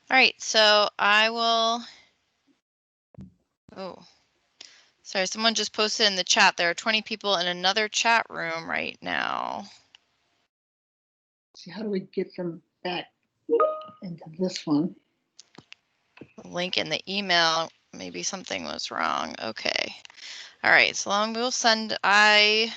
All right, so I will, oh, sorry, someone just posted in the chat. There are 20 people in another chat room right now. See, how do we get them back into this one? The link in the email, maybe something was wrong. Okay. All right, so we'll send, I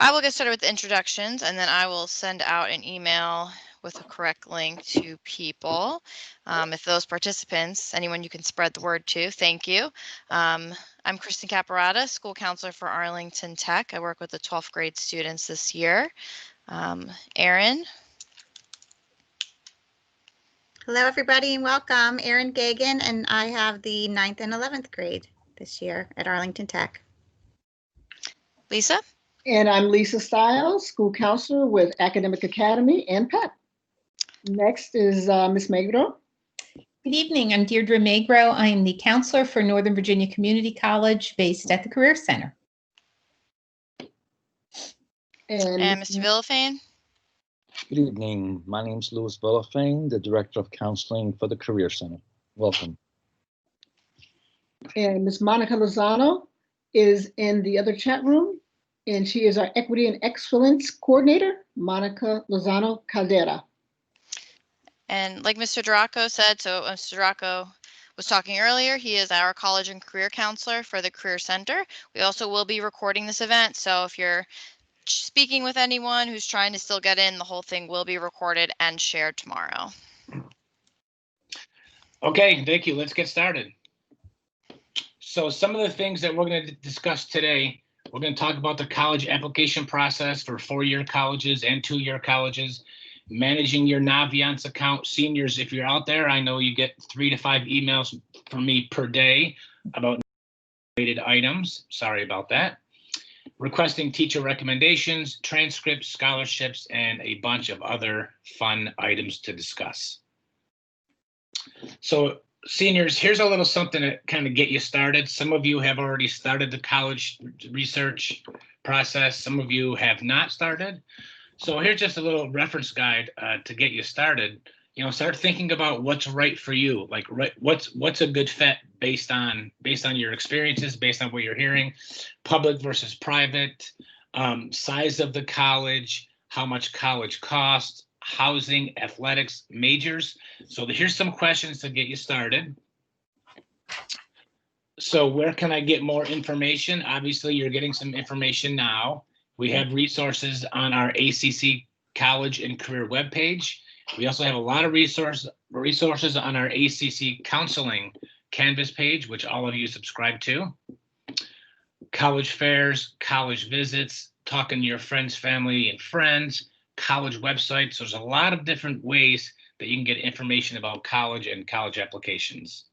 will get started with the introductions, and then I will send out an email with a correct link to people. If those participants, anyone you can spread the word to, thank you. I'm Kristen Caparata, school counselor for Arlington Tech. I work with the 12th grade students this year. Erin. Hello, everybody, and welcome. Erin Gagan, and I have the 9th and 11th grade this year at Arlington Tech. Lisa. And I'm Lisa Stiles, school counselor with Academic Academy and PEP. Next is Ms. Magro. Good evening. I'm Deirdre Magro. I am the counselor for Northern Virginia Community College based at the Career Center. And Mr. Villafane. Good evening. My name is Louis Villafane, the Director of Counseling for the Career Center. Welcome. And Ms. Monica Lozano is in the other chat room, and she is our Equity and Excellence Coordinator, Monica Lozano Caldera. And like Mr. Draco said, so Mr. Draco was talking earlier, he is our college and career counselor for the Career Center. We also will be recording this event, so if you're speaking with anyone who's trying to still get in, the whole thing will be recorded and shared tomorrow. Okay, thank you. Let's get started. So some of the things that we're going to discuss today, we're going to talk about the college application process for 4-year colleges and 2-year colleges, managing your Naviance account. Seniors, if you're out there, I know you get 3 to 5 emails from me per day about related items. Sorry about that. Requesting teacher recommendations, transcripts, scholarships, and a bunch of other fun items to discuss. So seniors, here's a little something to kind of get you started. Some of you have already started the college research process. Some of you have not started. So here's just a little reference guide to get you started. You know, start thinking about what's right for you. Like, what's a good fit based on your experiences, based on what you're hearing, public versus private, size of the college, how much college costs, housing, athletics, majors. So here's some questions to get you started. So where can I get more information? Obviously, you're getting some information now. We have resources on our ACC College and Career webpage. We also have a lot of resources on our ACC Counseling Canvas page, which all of you subscribe to. College fairs, college visits, talking to your friends, family, and friends, college websites. There's a lot of different ways that you can get information about college and college applications.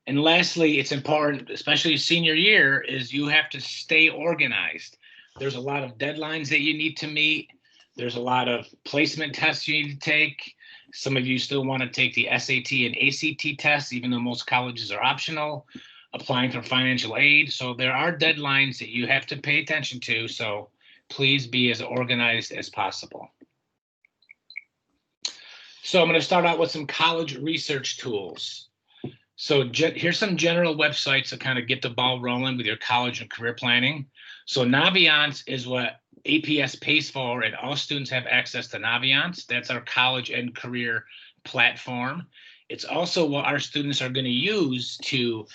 And lastly, it's important, especially senior year, is you have to stay organized. There's a lot of deadlines that you need to meet. There's a lot of placement tests you need to take. Some of you still want to take the SAT and ACT tests, even though most colleges are optional, applying for financial aid. So there are deadlines that you have to pay attention to. So please be as organized as possible. So I'm going to start out with some college research tools. So here's some general websites to kind of get the ball rolling with your college and career planning. So Naviance is what APS pays for, and all students have access to Naviance. That's our college and career platform. It's also what our students are going to use to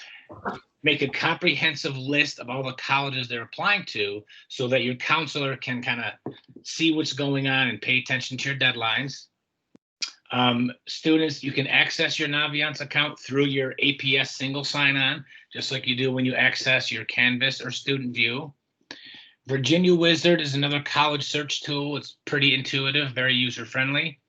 make a comprehensive list of all the colleges they're applying to, so that your counselor can kind of see what's going on and pay attention to your deadlines. Students, you can access your Naviance account through your APS single sign-on, just like you do when you access your Canvas or Student View. Virginia Wizard is another college search tool. It's pretty intuitive, very user-friendly.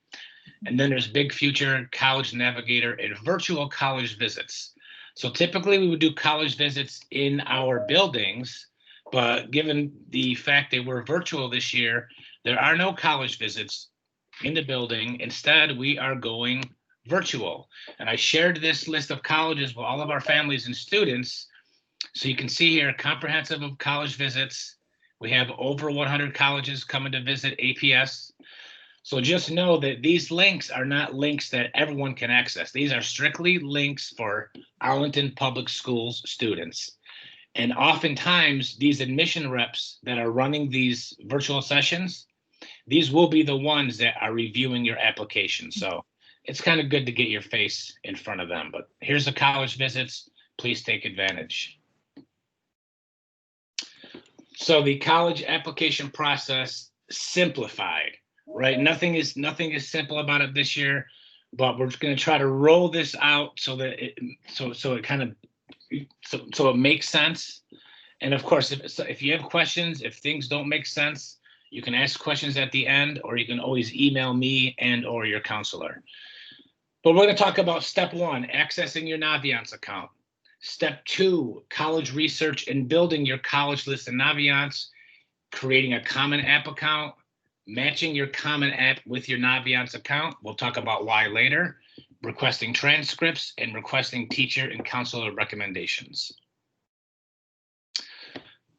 And then there's Big Future, College Navigator, and virtual college visits. So typically we would do college visits in our buildings, but given the fact that we're virtual this year, there are no college visits in the building. Instead, we are going virtual. And I shared this list of colleges with all of our families and students. So you can see here, comprehensive of college visits. We have over 100 colleges coming to visit APS. So just know that these links are not links that everyone can access. These are strictly links for Arlington Public Schools students. And oftentimes these admission reps that are running these virtual sessions, these will be the ones that are reviewing your application. So it's kind of good to get your face in front of them. But here's the college visits. Please take advantage. So the college application process simplified, right? Nothing is simple about it this year, but we're going to try to roll this out so that it makes sense. And of course, if you have questions, if things don't make sense, you can ask questions at the end, or you can always email me and or your counselor. But we're going to talk about step 1, accessing your Naviance account. Step 2, college research and building your college list in Naviance, creating a Common App account, matching your Common App with your Naviance account. We'll talk about why later. Requesting transcripts and requesting teacher and counselor recommendations.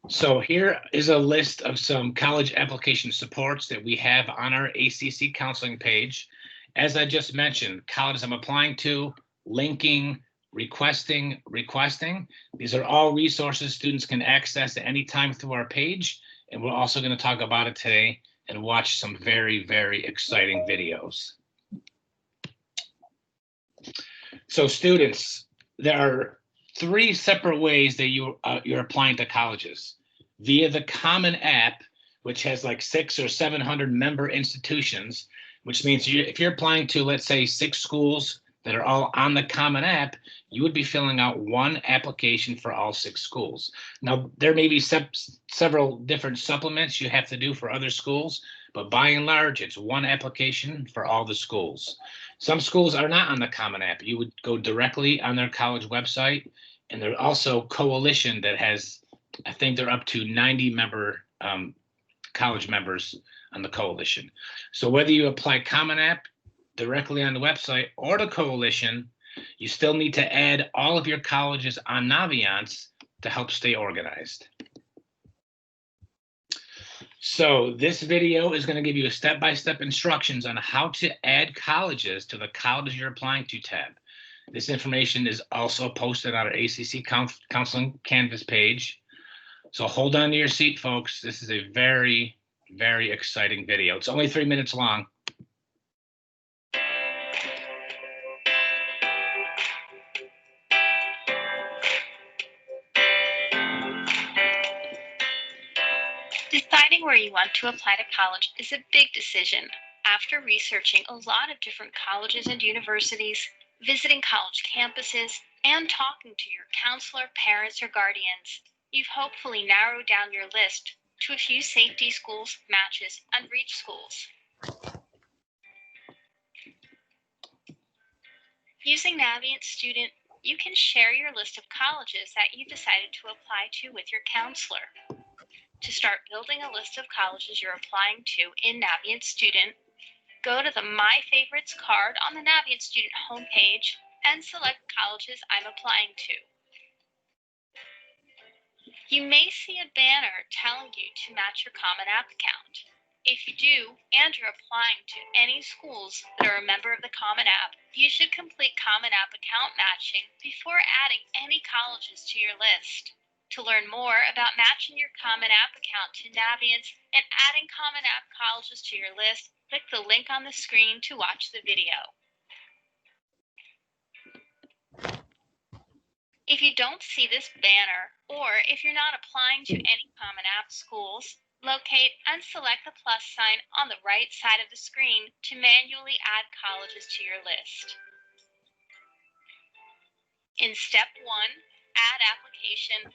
So here is a list of some college application supports that we have on our ACC counseling page. As I just mentioned, colleges I'm applying to, linking, requesting. These are all resources students can access at any time through our page. And we're also going to talk about it today and watch some very, very exciting videos. So students, there are 3 separate ways that you're applying to colleges. Via the Common App, which has like 600 or 700 member institutions, which means if you're applying to, let's say, 6 schools that are all on the Common App, you would be filling out one application for all 6 schools. Now, there may be several different supplements you have to do for other schools, but by and large, it's one application for all the schools. Some schools are not on the Common App. You would go directly on their college website, and there's also Coalition that has, I think they're up to 90 college members on the Coalition. So whether you apply Common App directly on the website or the Coalition, you still need to add all of your colleges on Naviance to help stay organized. So this video is going to give you a step-by-step instructions on how to add colleges to the college you're applying to tab. This information is also posted on our ACC Counseling Canvas page. So hold on to your seat, folks. This is a very, very exciting video. It's only 3 minutes long. Deciding where you want to apply to college is a big decision. After researching a lot of different colleges and universities, visiting college campuses, and talking to your counselor, parents, or guardians, you've hopefully narrowed down your list to a few safety schools, matches, and reach schools. Using Navient Student, you can share your list of colleges that you decided to apply to with your counselor. To start building a list of colleges you're applying to in Navient Student, go to the My Favorites card on the Navient Student homepage and select colleges I'm applying to. You may see a banner telling you to match your Common App account. If you do, and you're applying to any schools that are a member of the Common App, you should complete Common App account matching before adding any colleges to your list. To learn more about matching your Common App account to Naviance and adding Common App colleges to your list, click the link on the screen to watch the video. If you don't see this banner, or if you're not applying to any Common App schools, locate and select the plus sign on the right side of the screen to manually add colleges to your list. In step 1, add application,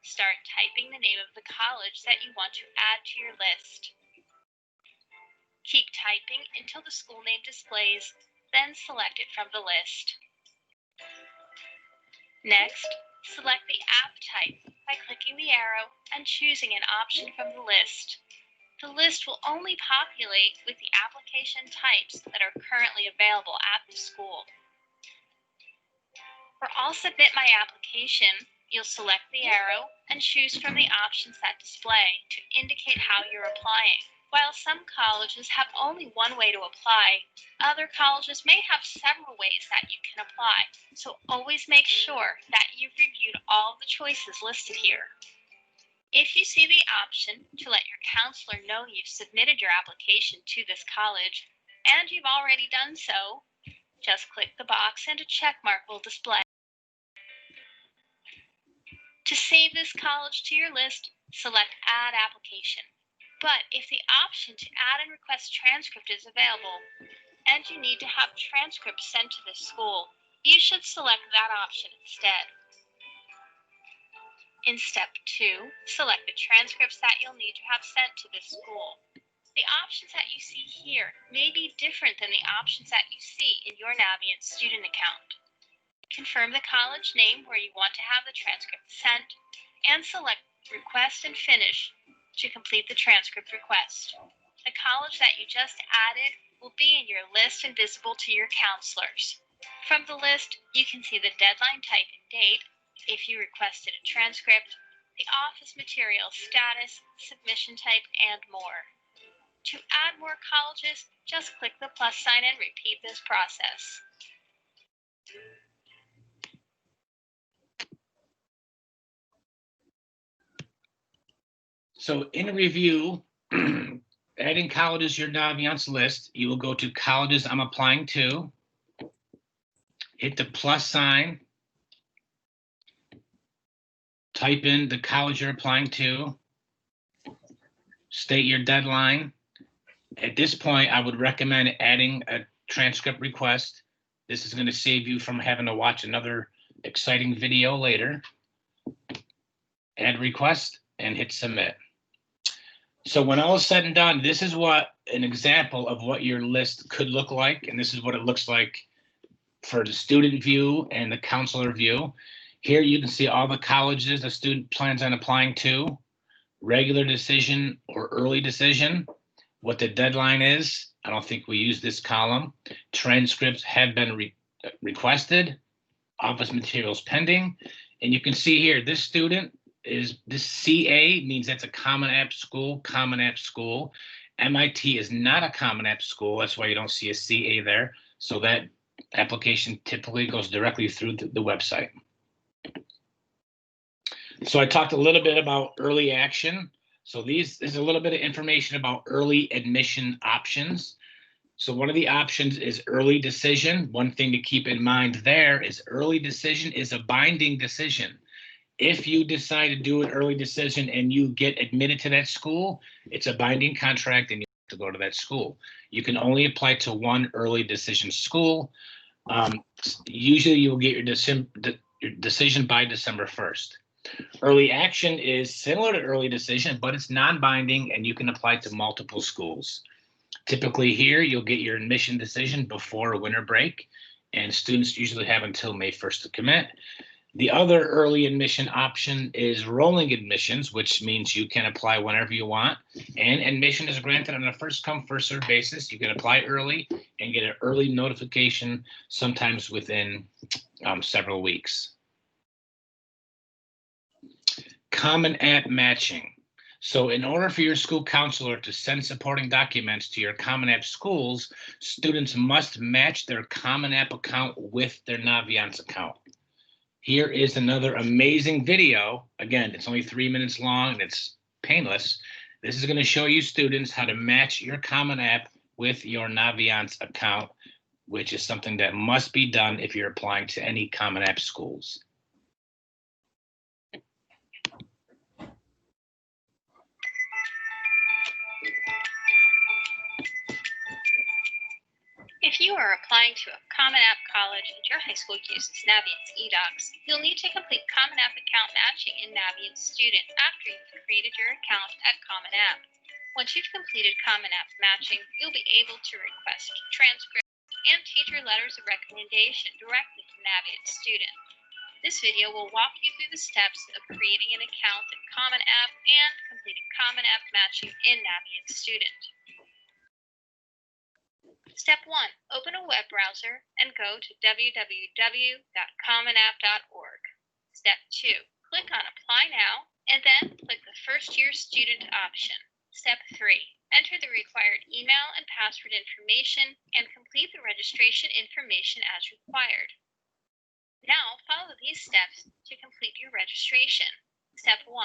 start typing the name of the college that you want to add to your list. Keep typing until the school name displays, then select it from the list. Next, select the app type by clicking the arrow and choosing an option from the list. The list will only populate with the application types that are currently available at the school. For I'll submit my application, you'll select the arrow and choose from the options that display to indicate how you're applying. While some colleges have only one way to apply, other colleges may have several ways that you can apply. So always make sure that you've reviewed all of the choices listed here. If you see the option to let your counselor know you've submitted your application to this college and you've already done so, just click the box and a check mark will display. To save this college to your list, select Add Application. But if the option to add and request transcript is available and you need to have transcripts sent to this school, you should select that option instead. In step 2, select the transcripts that you'll need to have sent to this school. The options that you see here may be different than the options that you see in your Navient student account. Confirm the college name where you want to have the transcript sent and select Request and Finish to complete the transcript request. The college that you just added will be in your list and visible to your counselors. From the list, you can see the deadline type and date, if you requested a transcript, the office material status, submission type, and more. To add more colleges, just click the plus sign and repeat this process. So in review, adding colleges to your Naviance list, you will go to colleges I'm applying to, hit the plus sign, type in the college you're applying to, state your deadline. At this point, I would recommend adding a transcript request. This is going to save you from having to watch another exciting video later. Add request and hit submit. So when all is said and done, this is what an example of what your list could look like. And this is what it looks like for the student view and the counselor view. Here you can see all the colleges the student plans on applying to, regular decision or early decision, what the deadline is. I don't think we use this column. Transcripts have been requested, office materials pending. And you can see here, this student is, this CA means that's a Common App school, Common App school. MIT is not a Common App school. That's why you don't see a CA there. So that application typically goes directly through the website. So I talked a little bit about early action. So this is a little bit of information about early admission options. So one of the options is early decision. One thing to keep in mind there is early decision is a binding decision. If you decide to do an early decision and you get admitted to that school, it's a binding contract and you have to go to that school. You can only apply to one early decision school. Usually you will get your decision by December 1st. Early action is similar to early decision, but it's non-binding and you can apply to multiple schools. Typically here, you'll get your admission decision before a winter break, and students usually have until May 1st to commit. The other early admission option is rolling admissions, which means you can apply whenever you want, and admission is granted on a first come, first served basis. You can apply early and get an early notification, sometimes within several weeks. Common App matching. So in order for your school counselor to send supporting documents to your Common App schools, students must match their Common App account with their Naviance account. Here is another amazing video. Again, it's only 3 minutes long and it's painless. This is going to show you students how to match your Common App with your Naviance account, which is something that must be done if you're applying to any Common App schools. If you are applying to a Common App college and your high school uses Navient's eDocs, you'll need to complete Common App account matching in Navient Student after you've created your account at Common App. Once you've completed Common App matching, you'll be able to request transcripts and teacher letters of recommendation directly from Navient Student. This video will walk you through the steps of creating an account in Common App and completing Common App matching in Navient Student. Step 1, open a web browser and go to www.commonapp.org. Step 2, click on Apply Now and then click the First Year Student option. Step 3, Enter the required email and password information and complete the registration information as required. Now follow these steps to complete your registration. Step 1.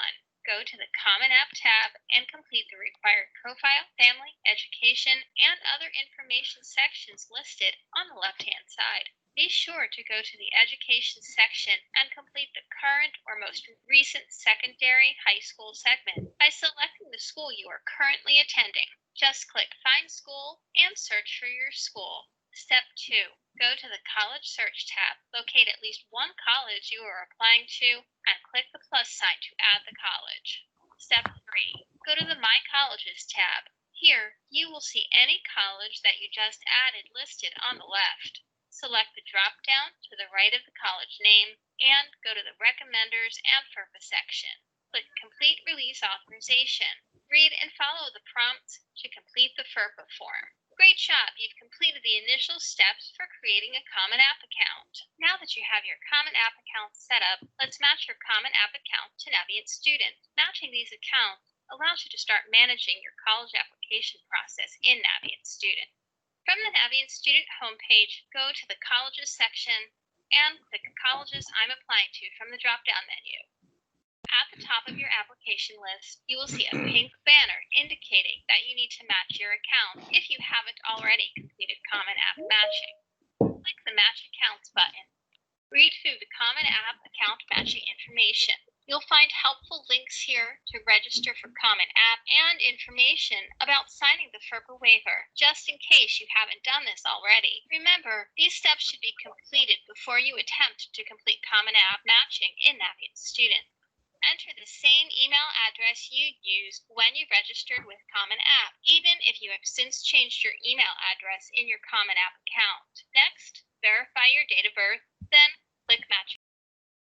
Go to the Common App tab and complete the required profile, family, education, and other information sections listed on the left-hand side. Be sure to go to the Education section and complete the current or most recent secondary high school segment by selecting the school you are currently attending. Just click Find School and search for your school. Step 2. Go to the College Search tab, locate at least one college you are applying to, and click the plus sign to add the college. Step 3. Go to the My Colleges tab. Here, you will see any college that you just added listed on the left. Select the drop-down to the right of the college name and go to the Recommenders and FERPA section. Click Complete Release Authorization. Read and follow the prompts to complete the FERPA form. Great job! You've completed the initial steps for creating a Common App account. Now that you have your Common App account set up, let's match your Common App account to Navient Student. Matching these accounts allows you to start managing your college application process in Navient Student. From the Navient Student homepage, go to the Colleges section and click Colleges I'm Applying to from the drop-down menu. At the top of your application list, you will see a pink banner indicating that you need to match your account if you haven't already completed Common App matching. Click the Match Accounts button. Read through the Common App account matching information. You'll find helpful links here to register for Common App and information about signing the FERPA waiver, just in case you haven't done this already. Remember, these steps should be completed before you attempt to complete Common App matching in Navient Student. Enter the same email address you used when you registered with Common App, even if you have since changed your email address in your Common App account. Next, verify your date of birth, then click Match.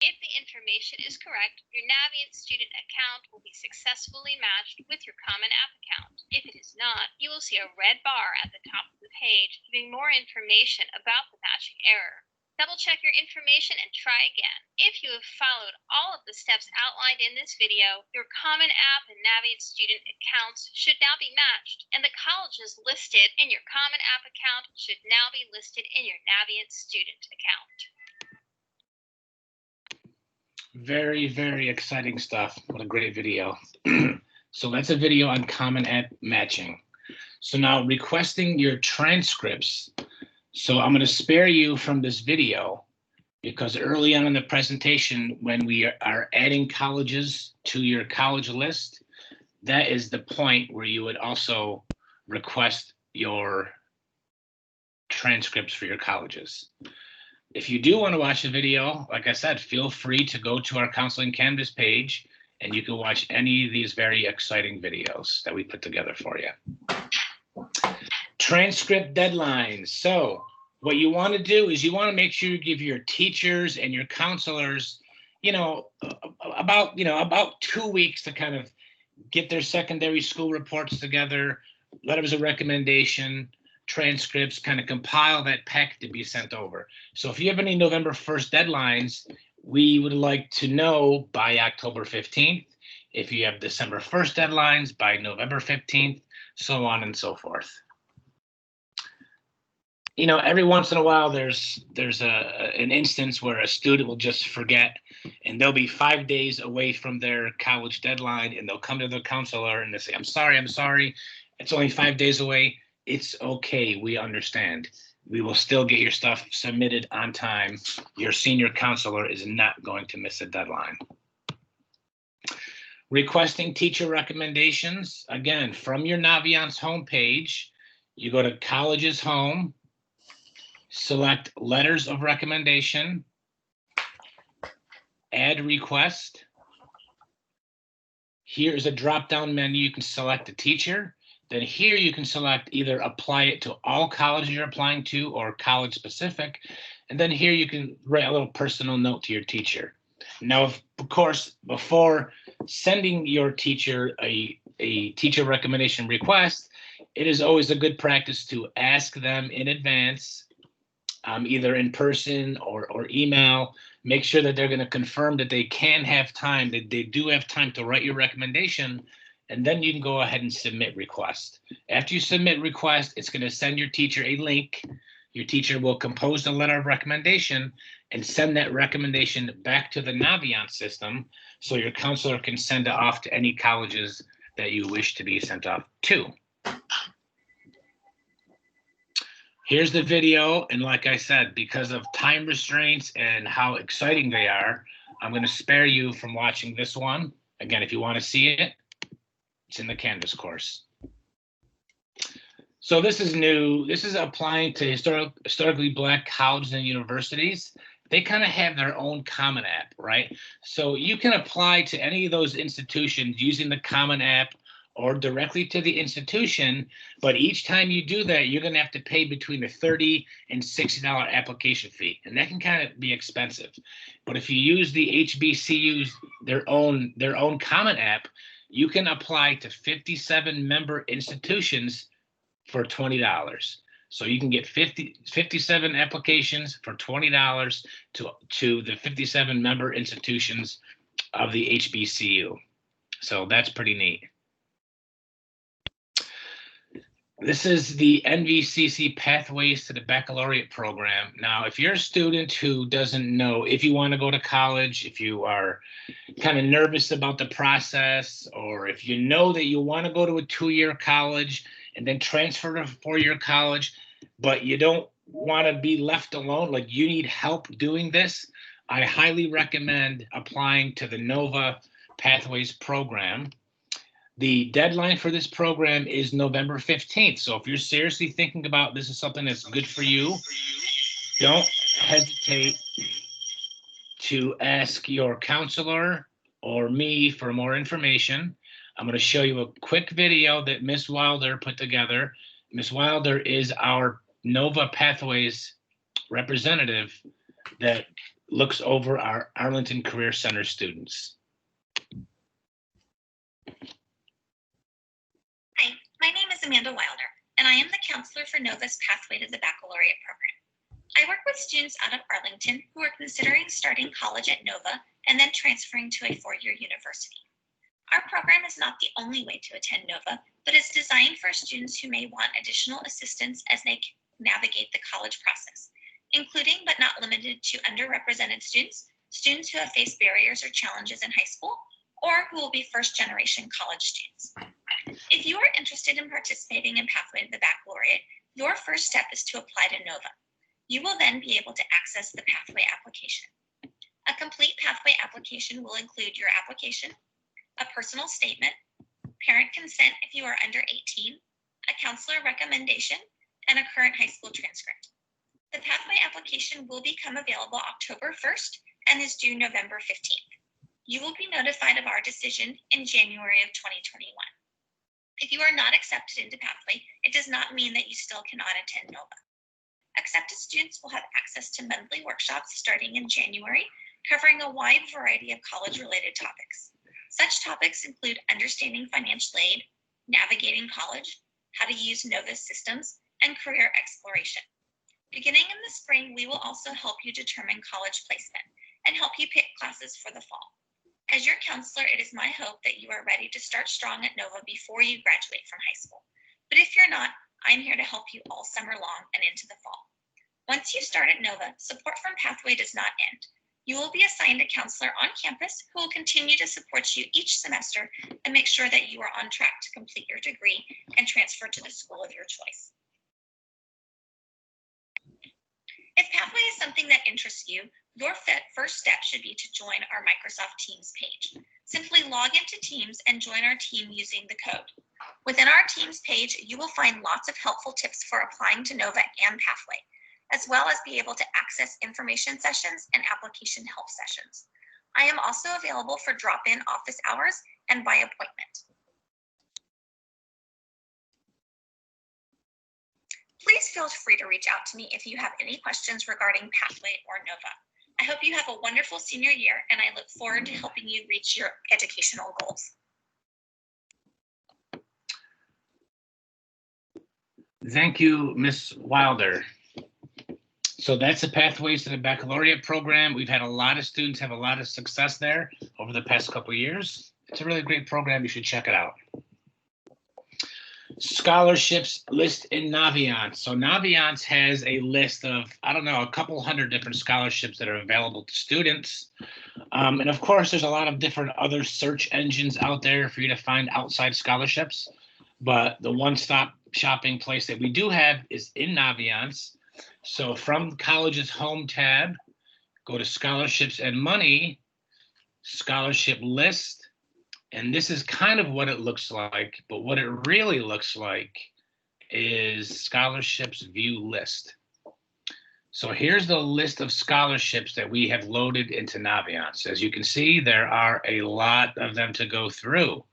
If the information is correct, your Navient Student account will be successfully matched with your Common App account. If it is not, you will see a red bar at the top of the page giving more information about the matching error. Double-check your information and try again. If you have followed all of the steps outlined in this video, your Common App and Navient Student accounts should now be matched, and the colleges listed in your Common App account should now be listed in your Navient Student account. Very, very exciting stuff. What a great video. So that's a video on Common App matching. So now requesting your transcripts. So I'm going to spare you from this video because early on in the presentation, when we are adding colleges to your college list, that is the point where you would also request your transcripts for your colleges. If you do want to watch the video, like I said, feel free to go to our Counseling Canvas page and you can watch any of these very exciting videos that we put together for you. Transcript deadlines. So what you want to do is you want to make sure you give your teachers and your counselors, about 2 weeks to kind of get their secondary school reports together, letters of recommendation, transcripts, kind of compile that pack to be sent over. So if you have any November 1st deadlines, we would like to know by October 15th. If you have December 1st deadlines, by November 15th, so on and so forth. Every once in a while, there's an instance where a student will just forget, and they'll be 5 days away from their college deadline, and they'll come to the counselor and they say, I'm sorry, it's only 5 days away. It's okay, we understand. We will still get your stuff submitted on time. Your senior counselor is not going to miss a deadline. Requesting teacher recommendations. Again, from your Naviance homepage, you go to Colleges Home, select Letters of Recommendation, Add Request. Here's a drop-down menu. You can select a teacher. Then here you can select either apply it to all colleges you're applying to or college specific. And then here you can write a little personal note to your teacher. Now, of course, before sending your teacher a teacher recommendation request, it is always a good practice to ask them in advance, either in person or email. Make sure that they're going to confirm that they can have time, that they do have time to write your recommendation. and then you can go ahead and submit request. After you submit request, it's going to send your teacher a link. Your teacher will compose a letter of recommendation and send that recommendation back to the Naviance system so your counselor can send it off to any colleges that you wish to be sent off to. Here's the video, and like I said, because of time restraints and how exciting they are, I'm going to spare you from watching this one. Again, if you want to see it, it's in the Canvas course. So this is new. This is applying to historically Black colleges and universities. They kind of have their own Common App, right? So you can apply to any of those institutions using the Common App or directly to the institution, but each time you do that, you're going to have to pay between a $30 and $60 application fee, and that can kind of be expensive. But if you use the HBCU's their own Common App, you can apply to 57 member institutions for $20. So you can get 57 applications for $20 to the 57 member institutions of the HBCU. So that's pretty neat. This is the NVCC Pathways to the Baccalaureate program. Now, if you're a student who doesn't know if you want to go to college, if you are kind of nervous about the process, or if you know that you want to go to a 2-year college and then transfer to a 4-year college, but you don't want to be left alone, like you need help doing this, I highly recommend applying to the NOVA Pathways program. The deadline for this program is November 15th. So if you're seriously thinking about this is something that's good for you, don't hesitate to ask your counselor or me for more information. I'm going to show you a quick video that Ms. Wilder put together. Ms. Wilder is our NOVA Pathways representative that looks over our Arlington Career Center students. Hi, my name is Amanda Wilder, and I am the counselor for NOVA's Pathway to the Baccalaureate program. I work with students out of Arlington who are considering starting college at NOVA and then transferring to a 4-year university. Our program is not the only way to attend NOVA, but is designed for students who may want additional assistance as they navigate the college process, including but not limited to underrepresented students, students who have faced barriers or challenges in high school, or who will be first-generation college students. If you are interested in participating in Pathway to the Baccalaureate, your first step is to apply to NOVA. You will then be able to access the Pathway application. A complete Pathway application will include your application, a personal statement, parent consent if you are under 18, a counselor recommendation, and a current high school transcript. The Pathway application will become available October 1st and is due November 15th. You will be notified of our decision in January of 2021. If you are not accepted into Pathway, it does not mean that you still cannot attend NOVA. Accepted students will have access to monthly workshops starting in January, covering a wide variety of college-related topics. Such topics include understanding financial aid, navigating college, how to use NOVA's systems, and career exploration. Beginning in the spring, we will also help you determine college placement and help you pick classes for the fall. As your counselor, it is my hope that you are ready to start strong at NOVA before you graduate from high school. But if you're not, I'm here to help you all summer long and into the fall. Once you start at NOVA, support from Pathway does not end. You will be assigned a counselor on campus who will continue to support you each semester and make sure that you are on track to complete your degree and transfer to the school of your choice. If Pathway is something that interests you, your first step should be to join our Microsoft Teams page. Simply log into Teams and join our team using the code. Within our Teams page, you will find lots of helpful tips for applying to NOVA and Pathway, as well as be able to access information sessions and application help sessions. I am also available for drop-in office hours and by appointment. Please feel free to reach out to me if you have any questions regarding Pathway or NOVA. I hope you have a wonderful senior year, and I look forward to helping you reach your educational goals. Thank you, Ms. Wilder. So that's the Pathways to the Baccalaureate program. We've had a lot of students have a lot of success there over the past couple of years. It's a really great program. You should check it out. Scholarships list in Naviance. So Naviance has a list of, I don't know, a couple hundred different scholarships that are available to students. And of course, there's a lot of different other search engines out there for you to find outside scholarships. But the one-stop shopping place that we do have is in Naviance. So from the college's home tab, go to scholarships and money, scholarship list. And this is kind of what it looks like, but what it really looks like is scholarships view list. So here's the list of scholarships that we have loaded into Naviance. As you can see, there are a lot of them to go through.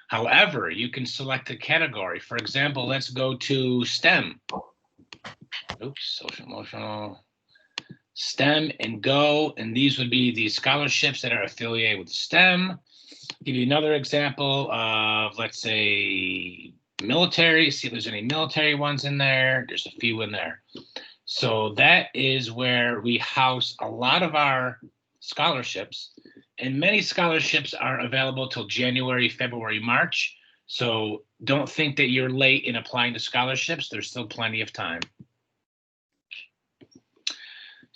However, you can select a category. For example, let's go to STEM. Oops, social emotional. STEM and go, and these would be the scholarships that are affiliated with STEM. Give you another example of, let's say, military. See if there's any military ones in there. There's a few in there. So that is where we house a lot of our scholarships, and many scholarships are available till January, February, March. So don't think that you're late in applying to scholarships. There's still plenty of time.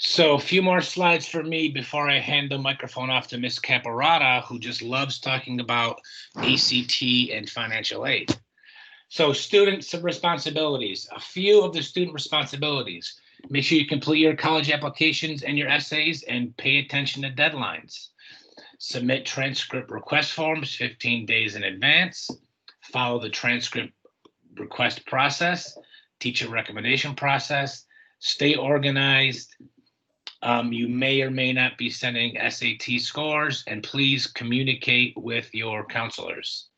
So a few more slides for me before I hand the microphone off to Ms. Caparata, who just loves talking about ACT and financial aid. So student responsibilities, a few of the student responsibilities. Make sure you complete your college applications and your essays and pay attention to deadlines. Submit transcript request forms 15 days in advance. Follow the transcript request process, teacher recommendation process, stay organized. You may or may not be sending SAT scores, and please communicate with your counselors.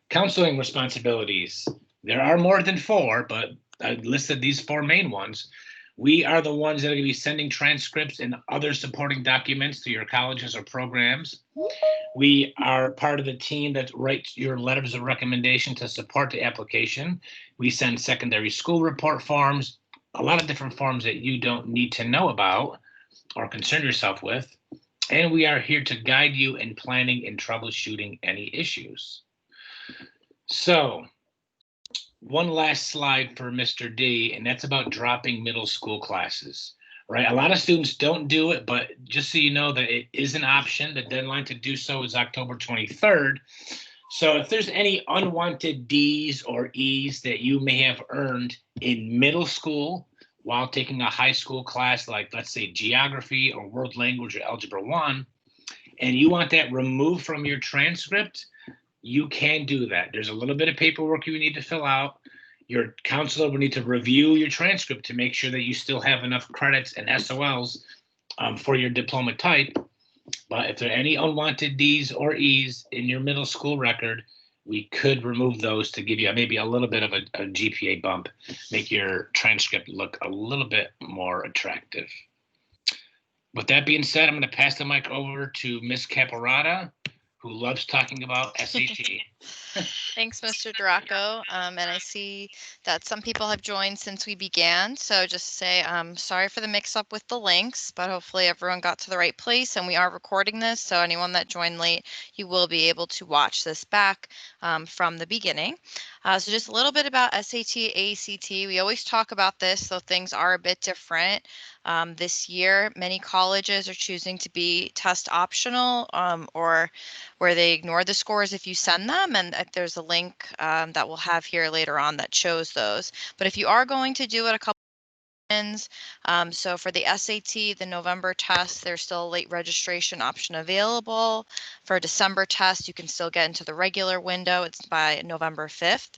Counseling responsibilities. There are more than 4, but I listed these 4 main ones. We are the ones that are going to be sending transcripts and other supporting documents to your colleges or programs. We are part of the team that writes your letters of recommendation to support the application. We send secondary school report forms, a lot of different forms that you don't need to know about or concern yourself with. And we are here to guide you in planning and troubleshooting any issues. So one last slide for Mr. D, and that's about dropping middle school classes, right? A lot of students don't do it, but just so you know that it is an option. The deadline to do so is October 23rd. So if there's any unwanted D's or E's that you may have earned in middle school while taking a high school class, like let's say geography or world language or algebra 1, and you want that removed from your transcript, you can do that. There's a little bit of paperwork you need to fill out. Your counselor will need to review your transcript to make sure that you still have enough credits and SOLs for your diploma type. But if there are any unwanted D's or E's in your middle school record, we could remove those to give you maybe a little bit of a GPA bump, make your transcript look a little bit more attractive. With that being said, I'm going to pass the mic over to Ms. Caparata, who loves talking about SAT. Thanks, Mr. Duraco. And I see that some people have joined since we began. So just to say, I'm sorry for the mix up with the links, but hopefully everyone got to the right place, and we are recording this. So anyone that joined late, you will be able to watch this back from the beginning. So just a little bit about SAT, ACT. We always talk about this, so things are a bit different. This year, many colleges are choosing to be test optional or where they ignore the scores if you send them. And there's a link that we'll have here later on that shows those. But if you are going to do it, a couple so for the SAT, the November test, there's still a late registration option available. For December test, you can still get into the regular window. It's by November 5th.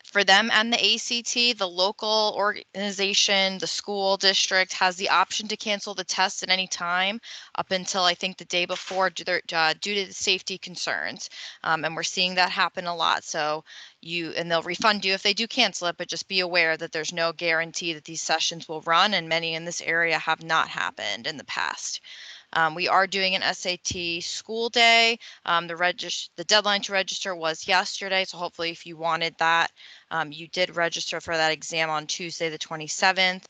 For them and the ACT, the local organization, the school district has the option to cancel the test at any time up until I think the day before due to the safety concerns. And we're seeing that happen a lot. So they'll refund you if they do cancel it, but just be aware that there's no guarantee that these sessions will run, and many in this area have not happened in the past. We are doing an SAT school day. The deadline to register was yesterday, so hopefully if you wanted that, You did register for that exam on Tuesday, the 27th.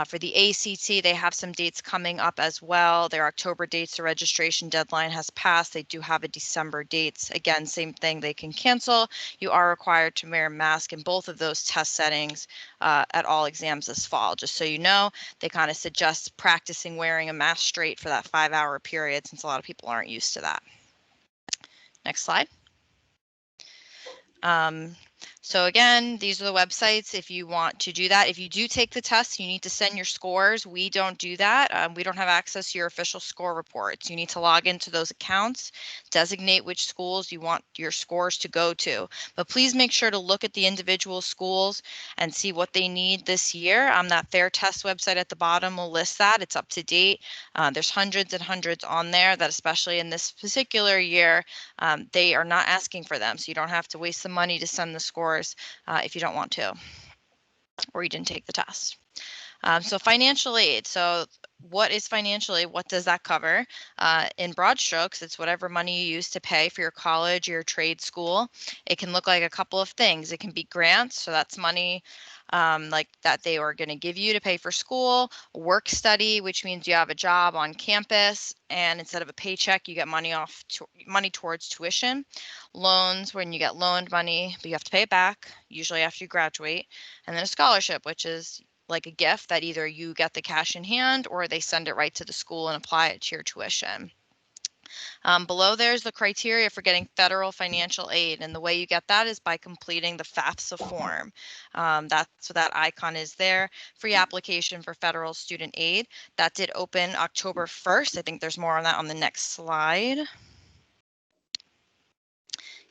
For the ACT, they have some dates coming up as well. Their October dates, the registration deadline has passed. They do have a December dates. Again, same thing, they can cancel. You are required to wear a mask in both of those test settings at all exams this fall. Just so you know, they kind of suggest practicing wearing a mask straight for that 5-hour period, since a lot of people aren't used to that. Next slide. So again, these are the websites if you want to do that. If you do take the test, you need to send your scores. We don't do that. We don't have access to your official score reports. You need to log into those accounts, designate which schools you want your scores to go to. But please make sure to look at the individual schools and see what they need this year. That Fair Test website at the bottom will list that. It's up to date. There's hundreds and hundreds on there that, especially in this particular year, they are not asking for them. So you don't have to waste the money to send the scores if you don't want to, or you didn't take the test. So financial aid. So what is financial aid? What does that cover? In broad strokes, it's whatever money you use to pay for your college or your trade school. It can look like a couple of things. It can be grants, so that's money like that they are going to give you to pay for school. Work study, which means you have a job on campus, and instead of a paycheck, you get money towards tuition. Loans, when you get loaned money, but you have to pay it back, usually after you graduate. And then a scholarship, which is like a gift that either you get the cash in hand or they send it right to the school and apply it to your tuition. Below there's the criteria for getting federal financial aid, and the way you get that is by completing the FAFSA form. That's what that icon is there. Free application for federal student aid. That did open October 1st. I think there's more on that on the next slide.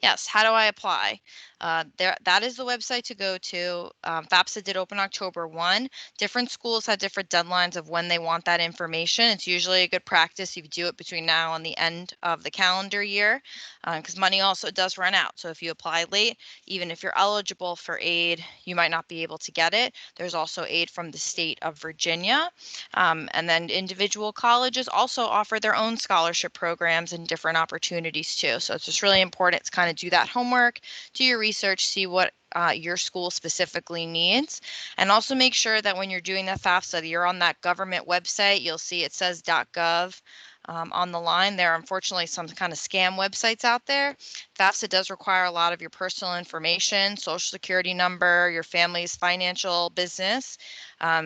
Yes, how do I apply? That is the website to go to. FAFSA did open October 1. Different schools have different deadlines of when they want that information. It's usually a good practice if you do it between now and the end of the calendar year, because money also does run out. So if you apply late, even if you're eligible for aid, you might not be able to get it. There's also aid from the state of Virginia. And then individual colleges also offer their own scholarship programs and different opportunities too. So it's just really important to kind of do that homework, do your research, see what your school specifically needs, and also make sure that when you're doing the FAFSA, you're on that government website. You'll see it says .gov on the line. There are unfortunately some kind of scam websites out there. FAFSA does require a lot of your personal information, social security number, your family's financial business.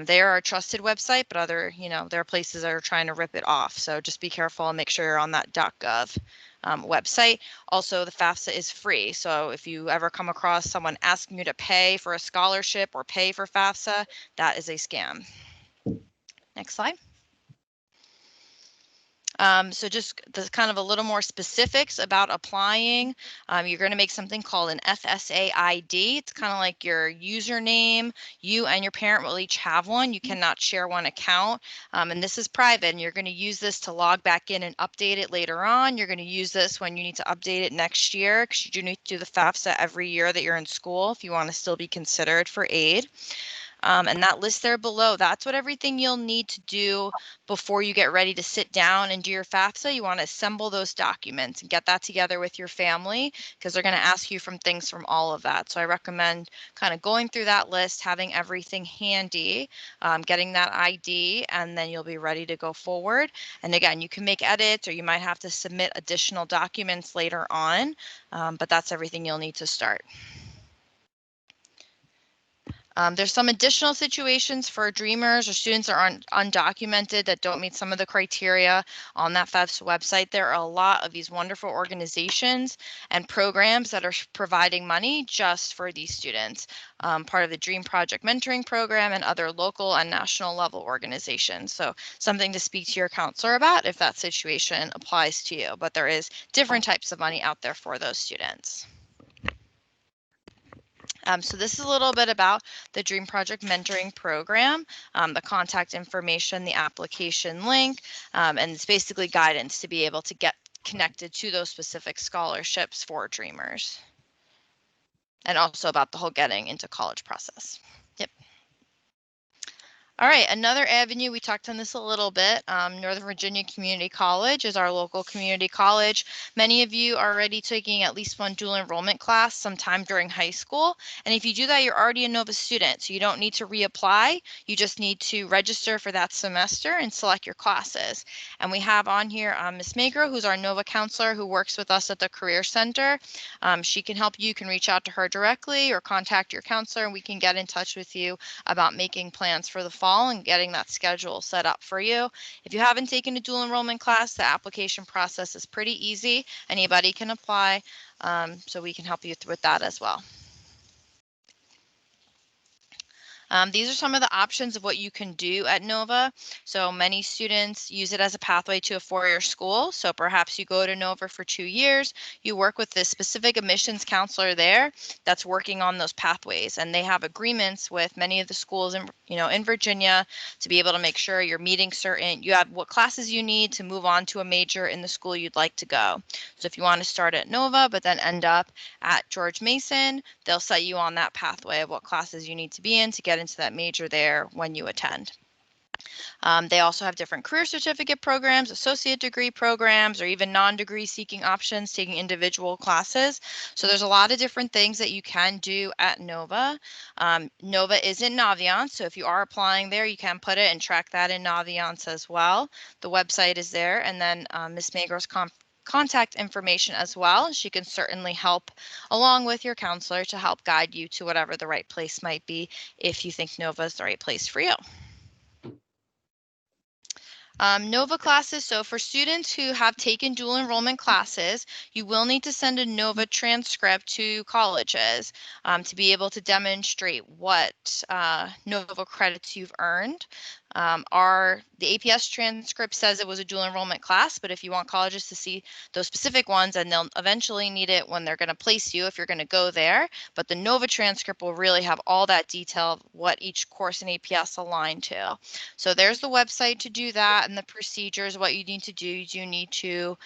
They are a trusted website, but there are places that are trying to rip it off. So just be careful and make sure you're on that .gov website. Also, the FAFSA is free. So if you ever come across someone asking you to pay for a scholarship or pay for FAFSA, that is a scam. Next slide. So just the kind of a little more specifics about applying. You're going to make something called an FSA ID. It's kind of like your username. You and your parent will each have one. You cannot share one account. And this is private. And you're going to use this to log back in and update it later on. You're going to use this when you need to update it next year, because you do need to do the FAFSA every year that you're in school if you want to still be considered for aid. And that list there below, that's what everything you'll need to do before you get ready to sit down and do your FAFSA. You want to assemble those documents and get that together with your family, because they're going to ask you from things from all of that. So I recommend kind of going through that list, having everything handy, getting that ID, and then you'll be ready to go forward. And again, you can make edits, or you might have to submit additional documents later on, but that's everything you'll need to start. There's some additional situations for dreamers or students that are undocumented that don't meet some of the criteria on that FAFSA website. There are a lot of these wonderful organizations and programs that are providing money just for these students, part of the Dream Project Mentoring Program and other local and national level organizations. So something to speak to your counselor about if that situation applies to you, but there is different types of money out there for those students. So this is a little bit about the Dream Project Mentoring Program, the contact information, the application link, and it's basically guidance to be able to get connected to those specific scholarships for dreamers. And also about the whole getting into college process. Yep. All right, another avenue, we talked on this a little bit. Northern Virginia Community College is our local community college. Many of you are already taking at least one dual enrollment class sometime during high school. And if you do that, you're already a NOVA student, so you don't need to reapply. You just need to register for that semester and select your classes. And we have on here Ms. Magro, who's our NOVA counselor who works with us at the Career Center. She can help you. You can reach out to her directly or contact your counselor, and we can get in touch with you about making plans for the fall and getting that schedule set up for you. If you haven't taken a dual enrollment class, the application process is pretty easy. Anybody can apply, so we can help you with that as well. These are some of the options of what you can do at NOVA. So many students use it as a pathway to a four-year school. So perhaps you go to NOVA for 2 years, you work with this specific admissions counselor there that's working on those pathways, and they have agreements with many of the schools in Virginia to be able to make sure you're meeting you have what classes you need to move on to a major in the school you'd like to go. So if you want to start at NOVA but then end up at George Mason, they'll set you on that pathway of what classes you need to be in to get into that major there when you attend. They also have different career certificate programs, associate degree programs, or even non-degree seeking options, taking individual classes. So there's a lot of different things that you can do at NOVA. NOVA is in Naviance, so if you are applying there, you can put it and track that in Naviance as well. The website is there, and then Ms. Magro's contact information as well. She can certainly help along with your counselor to help guide you to whatever the right place might be if you think NOVA is the right place for you. NOVA classes, so for students who have taken dual enrollment classes, you will need to send a NOVA transcript to colleges to be able to demonstrate what NOVA credits you've earned. The APS transcript says it was a dual enrollment class, but if you want colleges to see those specific ones, and they'll eventually need it when they're going to place you if you're going to go there, but the NOVA transcript will really have all that detail of what each course in APS aligned to. So there's the website to do that, and the procedures, what you need to do. You do need to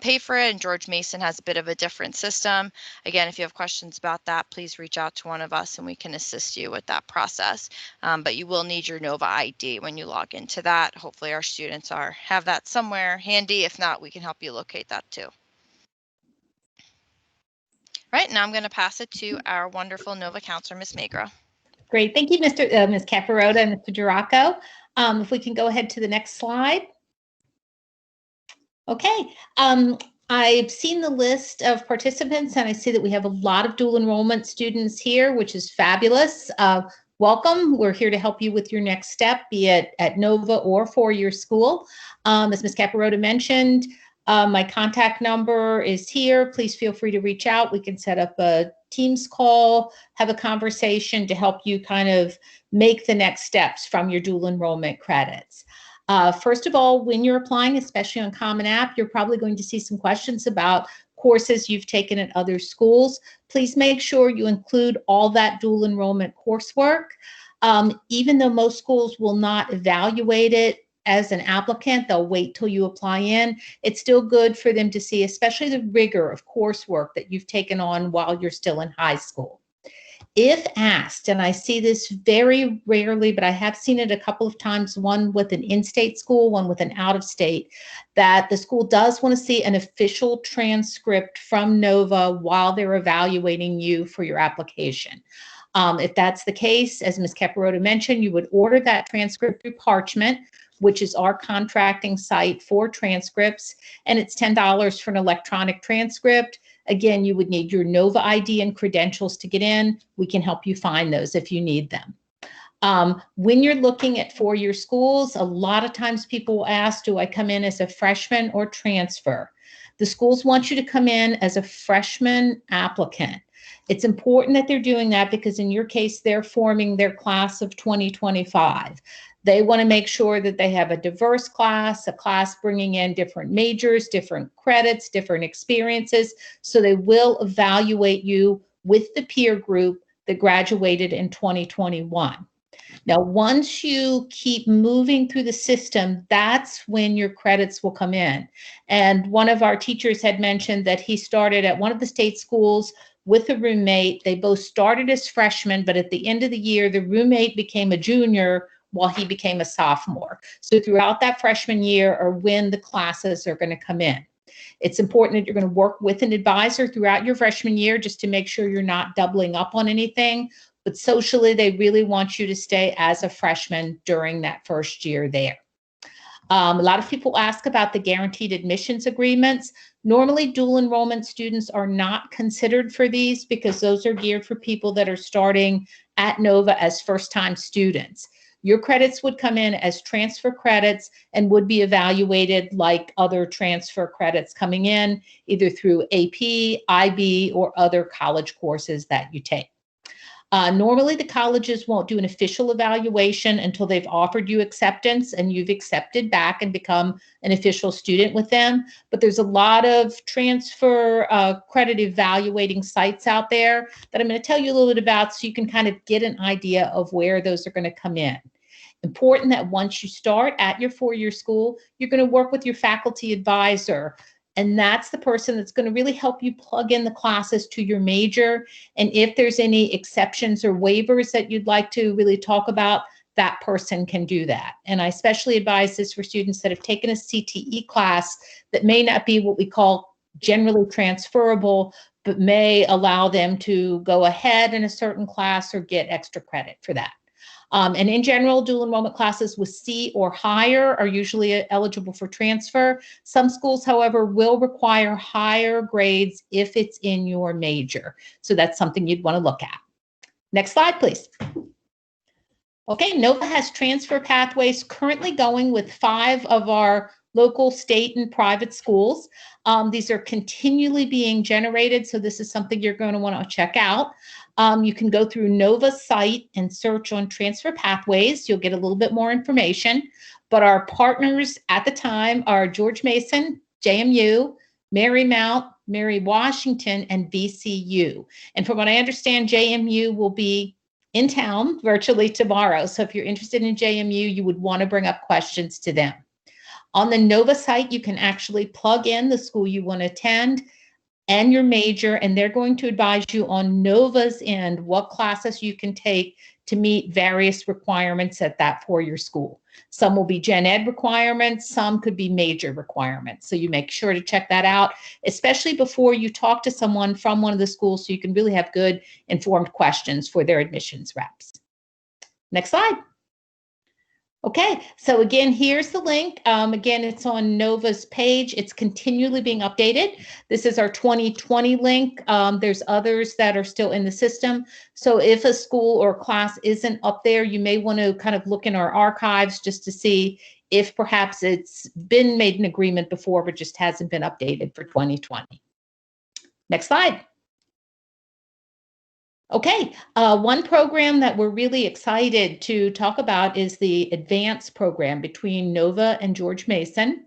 pay for it, and George Mason has a bit of a different system. Again, if you have questions about that, please reach out to one of us and we can assist you with that process. But you will need your NOVA ID when you log into that. Hopefully our students have that somewhere handy. If not, we can help you locate that too. Right, now I'm going to pass it to our wonderful NOVA counselor, Ms. Magro. Great. Thank you, Ms. Caparota and Mr. Duraco. If we can go ahead to the next slide. Okay. I've seen the list of participants, and I see that we have a lot of dual enrollment students here, which is fabulous. Welcome. We're here to help you with your next step, be it at NOVA or four-year school. As Ms. Caparota mentioned, my contact number is here. Please feel free to reach out. We can set up a Teams call, have a conversation to help you kind of make the next steps from your dual enrollment credits. First of all, when you're applying, especially on Common App, you're probably going to see some questions about courses you've taken at other schools. Please make sure you include all that dual enrollment coursework. Even though most schools will not evaluate it as an applicant, they'll wait till you apply in. It's still good for them to see, especially the rigor of coursework that you've taken on while you're still in high school. If asked, and I see this very rarely, but I have seen it a couple of times, one with an in-state school, one with an out-of-state, that the school does want to see an official transcript from NOVA while they're evaluating you for your application. If that's the case, as Ms. Caparota mentioned, you would order that transcript through Parchment, which is our contracting site for transcripts, and it's $10 for an electronic transcript. Again, you would need your NOVA ID and credentials to get in. We can help you find those if you need them. When you're looking at four-year schools, a lot of times people will ask, do I come in as a freshman or transfer? The schools want you to come in as a freshman applicant. It's important that they're doing that because in your case, they're forming their class of 2025. They want to make sure that they have a diverse class, a class bringing in different majors, different credits, different experiences. So they will evaluate you with the peer group that graduated in 2021. Now, once you keep moving through the system, that's when your credits will come in. And one of our teachers had mentioned that he started at one of the state schools with a roommate. They both started as freshmen, but at the end of the year, the roommate became a junior while he became a sophomore. So throughout that freshman year are when the classes are going to come in. It's important that you're going to work with an advisor throughout your freshman year just to make sure you're not doubling up on anything. But socially, they really want you to stay as a freshman during that first year there. A lot of people ask about the guaranteed admissions agreements. Normally, dual enrollment students are not considered for these because those are geared for people that are starting at Nova as first-time students. Your credits would come in as transfer credits and would be evaluated like other transfer credits coming in, either through AP, IB, or other college courses that you take. Normally, the colleges won't do an official evaluation until they've offered you acceptance and you've accepted back and become an official student with them. But there's a lot of transfer credit evaluating sites out there that I'm going to tell you a little bit about so you can kind of get an idea of where those are going to come in. Important that once you start at your four-year school, you're going to work with your faculty advisor. And that's the person that's going to really help you plug in the classes to your major. And if there's any exceptions or waivers that you'd like to really talk about, that person can do that. And I especially advise this for students that have taken a CTE class that may not be what we call generally transferable, but may allow them to go ahead in a certain class or get extra credit for that. And in general, dual enrollment classes with C or higher are usually eligible for transfer. Some schools, however, will require higher grades if it's in your major. So that's something you'd want to look at. Next slide, please. Okay, Nova has transfer pathways currently going with 5 of our local, state, and private schools. These are continually being generated, so this is something you're going to want to check out. You can go through Nova's site and search on transfer pathways. You'll get a little bit more information. But our partners at the time are George Mason, JMU, Marymount, Mary Washington, and VCU. And from what I understand, JMU will be in town virtually tomorrow. So if you're interested in JMU, you would want to bring up questions to them. On the Nova site, you can actually plug in the school you want to attend and your major, and they're going to advise you on Nova's end what classes you can take to meet various requirements at that four-year school. Some will be gen ed requirements, some could be major requirements. So you make sure to check that out, especially before you talk to someone from one of the schools so you can really have good informed questions for their admissions reps. Next slide. Okay, so again, here's the link. Again, it's on Nova's page. It's continually being updated. This is our 2020 link. There's others that are still in the system. So if a school or class isn't up there, you may want to kind of look in our archives just to see if perhaps it's been made an agreement before, but just hasn't been updated for 2020. Next slide. Okay, one program that we're really excited to talk about is the advanced program between Nova and George Mason.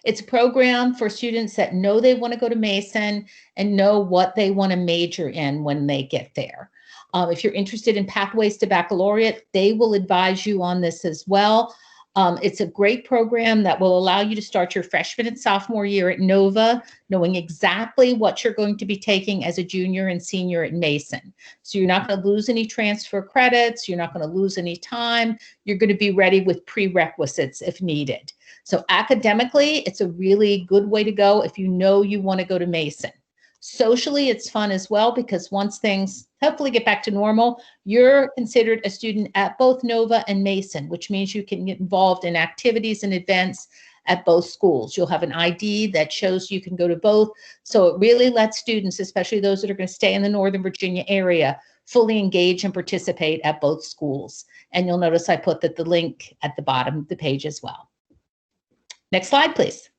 It's a program for students that know they want to go to Mason and know what they want to major in when they get there. If you're interested in Pathways to Baccalaureate, they will advise you on this as well. It's a great program that will allow you to start your freshman and sophomore year at Nova, knowing exactly what you're going to be taking as a junior and senior at Mason. So you're not going to lose any transfer credits. You're not going to lose any time. You're going to be ready with prerequisites if needed. So academically, it's a really good way to go if you know you want to go to Mason. Socially, it's fun as well because once things hopefully get back to normal, you're considered a student at both Nova and Mason, which means you can get involved in activities and events at both schools. You'll have an ID that shows you can go to both. So it really lets students, especially those that are going to stay in the Northern Virginia area, fully engage and participate at both schools. And you'll notice I put the link at the bottom of the page as well. Next slide, please.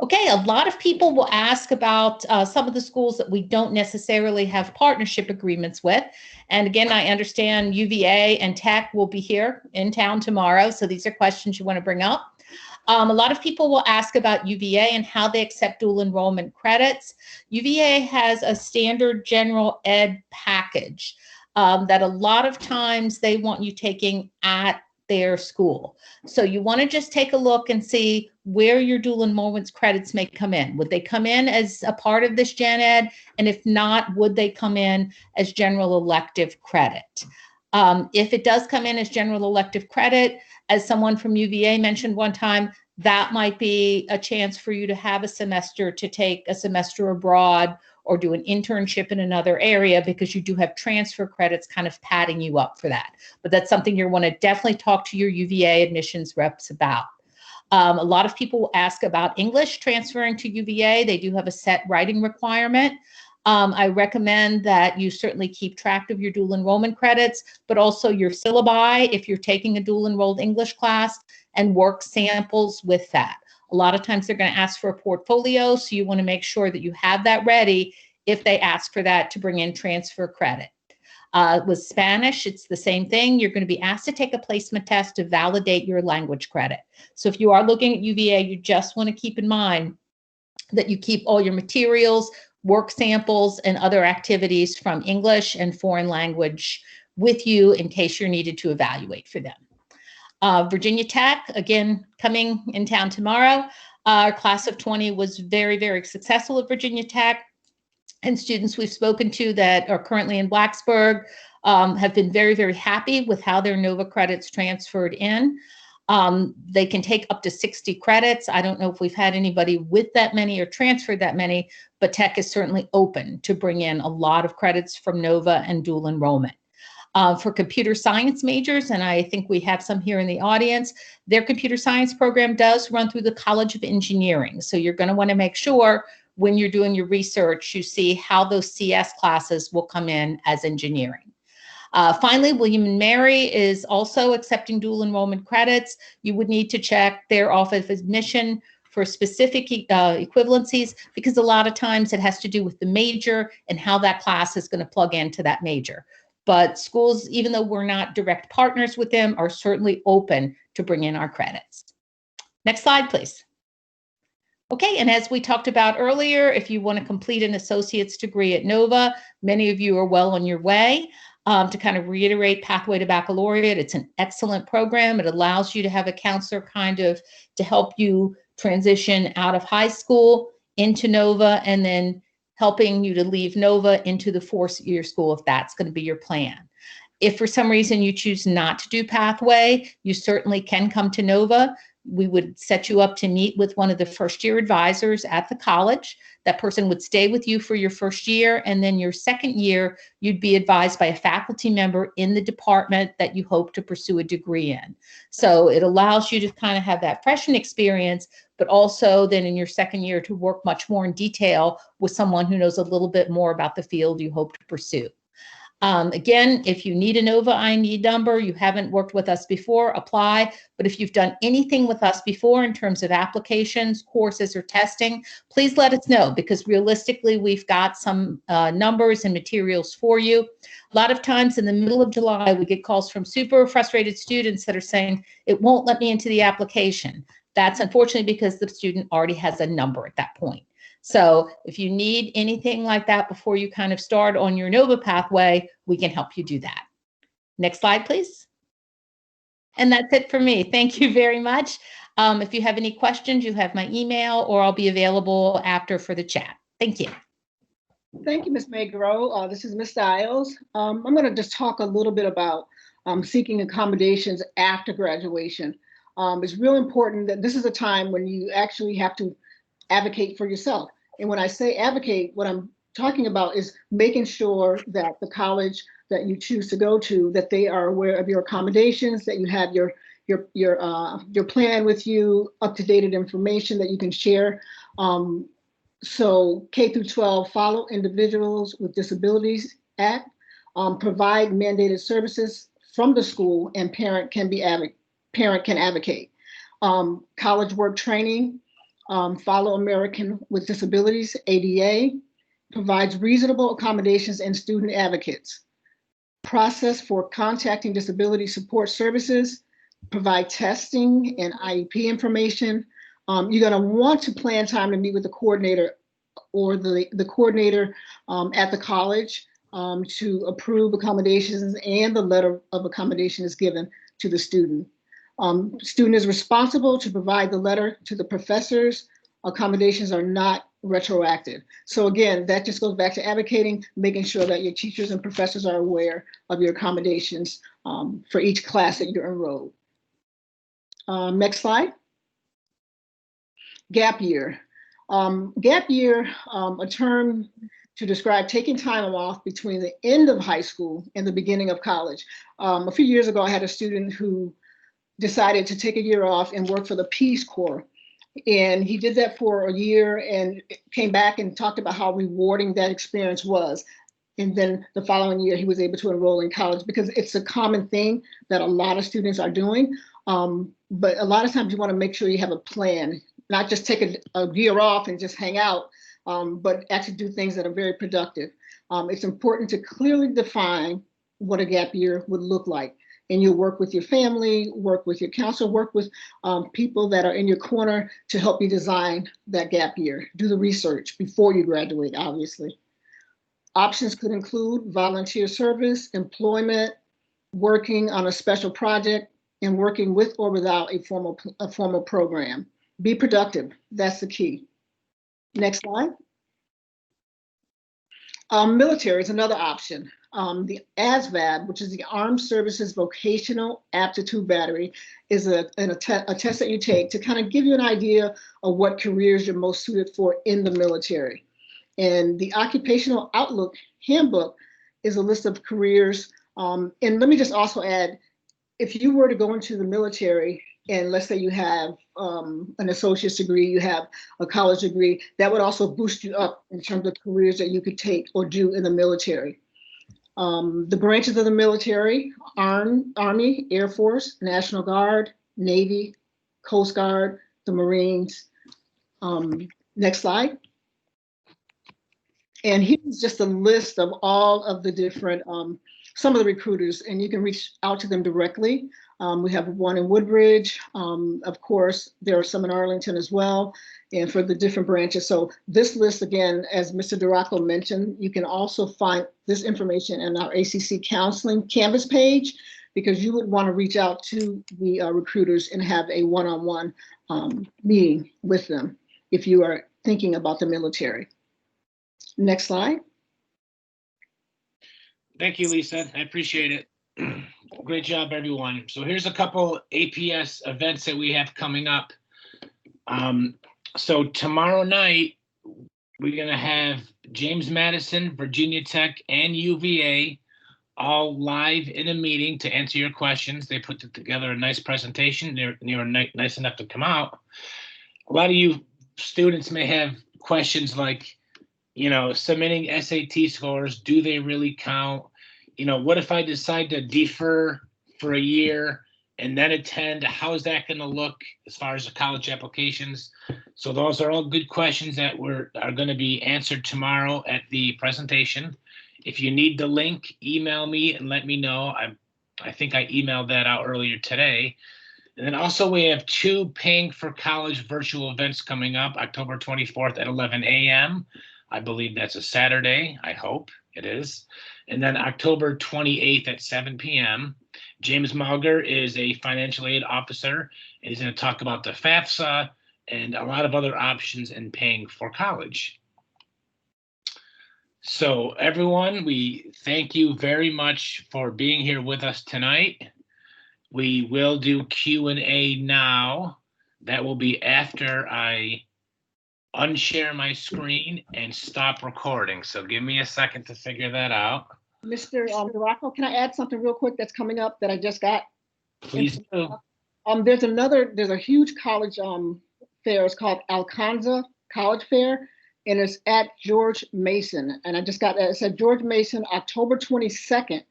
Okay, a lot of people will ask about some of the schools that we don't necessarily have partnership agreements with. And again, I understand UVA and Tech will be here in town tomorrow. So these are questions you want to bring up. A lot of people will ask about UVA and how they accept dual enrollment credits. UVA has a standard general ed package that a lot of times they want you taking at their school. So you want to just take a look and see where your dual enrollment credits may come in. Would they come in as a part of this gen ed? And if not, would they come in as general elective credit? If it does come in as general elective credit, as someone from UVA mentioned one time, that might be a chance for you to have a semester to take a semester abroad or do an internship in another area, because you do have transfer credits kind of padding you up for that. But that's something you want to definitely talk to your UVA admissions reps about. A lot of people will ask about English transferring to UVA. They do have a set writing requirement. I recommend that you certainly keep track of your dual enrollment credits, but also your syllabi if you're taking a dual enrolled English class, and work samples with that. A lot of times they're going to ask for a portfolio, so you want to make sure that you have that ready if they ask for that to bring in transfer credit. With Spanish, it's the same thing. You're going to be asked to take a placement test to validate your language credit. So if you are looking at UVA, you just want to keep in mind that you keep all your materials, work samples, and other activities from English and foreign language with you in case you're needed to evaluate for them. Virginia Tech, again, coming in town tomorrow. Our class of 20 was very, very successful at Virginia Tech. And students we've spoken to that are currently in Blacksburg have been very, very happy with how their NOVA credits transferred in. They can take up to 60 credits. I don't know if we've had anybody with that many or transferred that many, but Tech is certainly open to bring in a lot of credits from NOVA and dual enrollment. For computer science majors, and I think we have some here in the audience, their computer science program does run through the College of Engineering. So you're going to want to make sure when you're doing your research, you see how those CS classes will come in as engineering. Finally, William & Mary is also accepting dual enrollment credits. You would need to check their office of admission for specific equivalencies, because a lot of times it has to do with the major and how that class is going to plug into that major. But schools, even though we're not direct partners with them, are certainly open to bring in our credits. Next slide, please. Okay, and as we talked about earlier, if you want to complete an associate's degree at NOVA, many of you are well on your way. To kind of reiterate Pathway to Baccalaureate, it's an excellent program. It allows you to have a counselor kind of to help you transition out of high school into NOVA, and then helping you to leave NOVA into the four-year school if that's going to be your plan. If for some reason you choose not to do Pathway, you certainly can come to NOVA. We would set you up to meet with one of the first-year advisors at the college. That person would stay with you for your first year, and then your second year, you'd be advised by a faculty member in the department that you hope to pursue a degree in. So it allows you to kind of have that freshman experience, but also then in your second year to work much more in detail with someone who knows a little bit more about the field you hope to pursue. Again, if you need a NOVA ID number, you haven't worked with us before, apply. But if you've done anything with us before in terms of applications, courses, or testing, please let us know, because realistically, we've got some numbers and materials for you. A lot of times in the middle of July, we get calls from super frustrated students that are saying, it won't let me into the application. That's unfortunately because the student already has a number at that point. So if you need anything like that before you kind of start on your NOVA pathway, we can help you do that. Next slide, please. And that's it for me. Thank you very much. If you have any questions, you have my email, or I'll be available after for the chat. Thank you. Thank you, Ms. Magro. This is Ms. Stiles. I'm going to just talk a little bit about seeking accommodations after graduation. It's real important that this is a time when you actually have to advocate for yourself. And when I say advocate, what I'm talking about is making sure that the college that you choose to go to, that they are aware of your accommodations, that you have your plan with you, up-to-date information that you can share. So K through 12, follow Individuals with Disabilities Act, provide mandated services from the school, and parent can advocate. College work training, follow American with Disabilities, ADA, provides reasonable accommodations and student advocates. Process for contacting disability support services, provide testing and IEP information. You're going to want to plan time to meet with the coordinator or the coordinator at the college to approve accommodations, and the letter of accommodation is given to the student. Student is responsible to provide the letter to the professors. Accommodations are not retroactive. So again, that just goes back to advocating, making sure that your teachers and professors are aware of your accommodations for each class that you're enrolled. Next slide. Gap year. Gap year, a term to describe taking time off between the end of high school and the beginning of college. A few years ago, I had a student who decided to take a year off and work for the Peace Corps. And he did that for a year and came back and talked about how rewarding that experience was. And then the following year, he was able to enroll in college because it's a common thing that a lot of students are doing. But a lot of times you want to make sure you have a plan, not just take a year off and just hang out, but actually do things that are very productive. It's important to clearly define what a gap year would look like. And you'll work with your family, work with your counselor, work with people that are in your corner to help you design that gap year. Do the research before you graduate, obviously. Options could include volunteer service, employment, working on a special project, and working with or without a formal program. Be productive, that's the key. Next slide. Military is another option. The ASVAB, which is the Armed Services Vocational Aptitude Battery, is a test that you take to kind of give you an idea of what careers you're most suited for in the military. And the Occupational Outlook Handbook is a list of careers. And let me just also add, if you were to go into the military, and let's say you have an associate's degree, you have a college degree, that would also boost you up in terms of careers that you could take or do in the military. The branches of the military: Army, Air Force, National Guard, Navy, Coast Guard, the Marines. Next slide. And here's just a list of all of the different, some of the recruiters, and you can reach out to them directly. We have one in Woodbridge. Of course, there are some in Arlington as well, and for the different branches. So this list, again, as Mr. Duraco mentioned, you can also find this information in our ACC Counseling Canvas page, because you would want to reach out to the recruiters and have a one-on-one meeting with them if you are thinking about the military. Next slide. Thank you, Lisa. I appreciate it. Great job, everyone. So here's a couple APS events that we have coming up. So tomorrow night, we're going to have James Madison, Virginia Tech, and UVA all live in a meeting to answer your questions. They put together a nice presentation. They were nice enough to come out. A lot of you students may have questions like, submitting SAT scores, do they really count? What if I decide to defer for a year and then attend? How is that going to look as far as the college applications? So those are all good questions that are going to be answered tomorrow at the presentation. If you need the link, email me and let me know. I think I emailed that out earlier today. And then also we have 2 Paying for College virtual events coming up, October 24th at 11 a.m. I believe that's a Saturday. I hope it is. And then October 28th at 7 p.m. James Mauger is a financial aid officer, and he's going to talk about the FAFSA and a lot of other options in paying for college. So everyone, we thank you very much for being here with us tonight. We will do Q&A now. That will be after I unshare my screen and stop recording. So give me a second to figure that out. Mr. Duraco, can I add something real quick that's coming up that I just got? Please do. There's a huge college fair. It's called Alcanza College Fair, and it's at George Mason. And I just got that. It's at George Mason, October 22nd,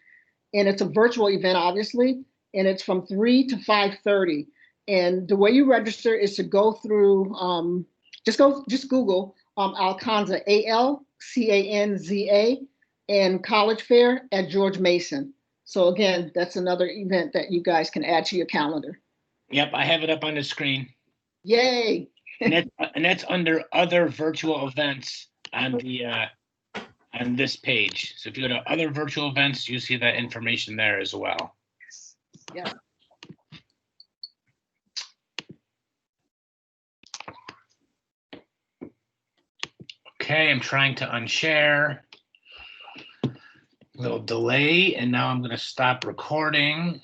and it's a virtual event, obviously, and it's from 3 to 5:30. And the way you register is to go through. Just Google Alcanza, ALCANZA, and College Fair at George Mason. So again, that's another event that you guys can add to your calendar. Yep, I have it up on the screen. Yay! And that's under other virtual events on this page. So if you go to other virtual events, you see that information there as well. Yeah. Okay, I'm trying to unshare. Little delay, and now I'm going to stop recording.